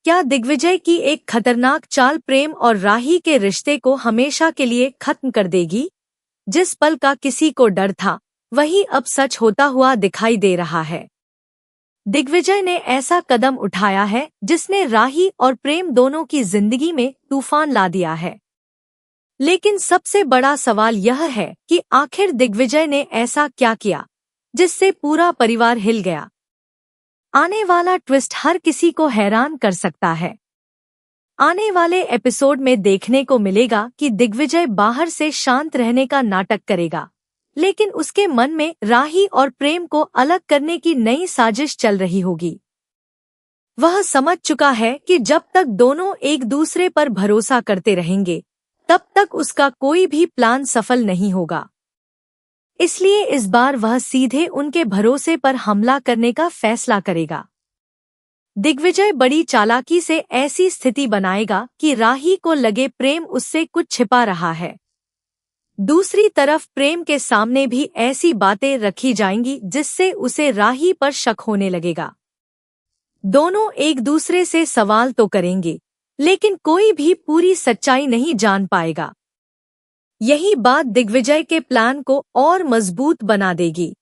क्या दिग्विजय की एक खतरनाक चाल प्रेम और राही के रिश्ते को हमेशा के लिए खत्म कर देगी? जिस पल का किसी को डर था, वही अब सच होता हुआ दिखाई दे रहा है। दिग्विजय ने ऐसा कदम उठाया है जिसने राही और प्रेम दोनों की जिंदगी में तूफान ला दिया है। लेकिन सबसे बड़ा सवाल यह है कि आखिर दिग्विजय ने ऐसा क्या किया जिससे पूरा परिवार हिल गया। आने वाला ट्विस्ट हर किसी को हैरान कर सकता है। आने वाले एपिसोड में देखने को मिलेगा कि दिग्विजय बाहर से शांत रहने का नाटक करेगा, लेकिन उसके मन में राही और प्रेम को अलग करने की नई साजिश चल रही होगी। वह समझ चुका है कि जब तक दोनों एक दूसरे पर भरोसा करते रहेंगे, तब तक उसका कोई भी प्लान सफल नहीं होगा। इसलिए इस बार वह सीधे उनके भरोसे पर हमला करने का फैसला करेगा। दिग्विजय बड़ी चालाकी से ऐसी स्थिति बनाएगा कि राही को लगे प्रेम उससे कुछ छिपा रहा है। दूसरी तरफ प्रेम के सामने भी ऐसी बातें रखी जाएंगी जिससे उसे राही पर शक होने लगेगा। दोनों एक दूसरे से सवाल तो करेंगे, लेकिन कोई भी पूरी सच्चाई नहीं जान पाएगा। यही बात दिग्विजय के प्लान को और मजबूत बना देगी।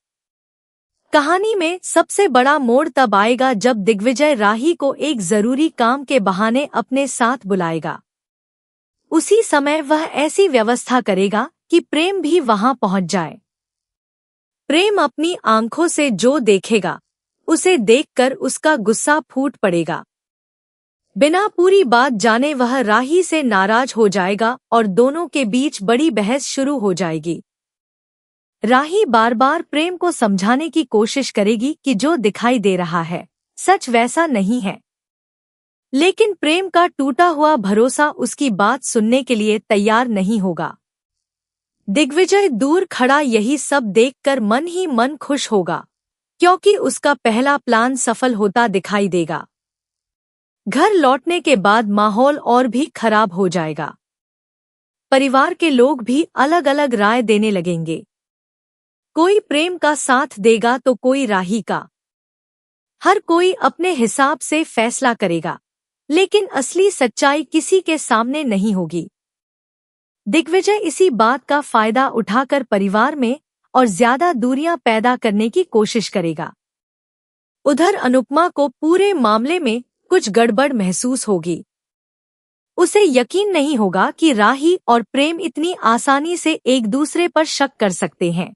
कहानी में सबसे बड़ा मोड़ तब आएगा जब दिग्विजय राही को एक जरूरी काम के बहाने अपने साथ बुलाएगा। उसी समय वह ऐसी व्यवस्था करेगा कि प्रेम भी वहां पहुंच जाए। प्रेम अपनी आंखों से जो देखेगा, उसे देखकर उसका गुस्सा फूट पड़ेगा। बिना पूरी बात जाने वह राही से नाराज हो जाएगा और दोनों के बीच बड़ी बहस शुरू हो जाएगी। राही बार बार प्रेम को समझाने की कोशिश करेगी कि जो दिखाई दे रहा है, सच वैसा नहीं है। लेकिन प्रेम का टूटा हुआ भरोसा उसकी बात सुनने के लिए तैयार नहीं होगा। दिग्विजय दूर खड़ा यही सब देखकर मन ही मन खुश होगा, क्योंकि उसका पहला प्लान सफल होता दिखाई देगा। घर लौटने के बाद माहौल और भी खराब हो जाएगा। परिवार के लोग भी अलग अलग राय देने लगेंगे। कोई प्रेम का साथ देगा तो कोई राही का। हर कोई अपने हिसाब से फैसला करेगा, लेकिन असली सच्चाई किसी के सामने नहीं होगी। दिग्विजय इसी बात का फायदा उठाकर परिवार में और ज्यादा दूरियां पैदा करने की कोशिश करेगा। उधर अनुपमा को पूरे मामले में कुछ गड़बड़ महसूस होगी। उसे यकीन नहीं होगा कि राही और प्रेम इतनी आसानी से एक दूसरे पर शक कर सकते हैं।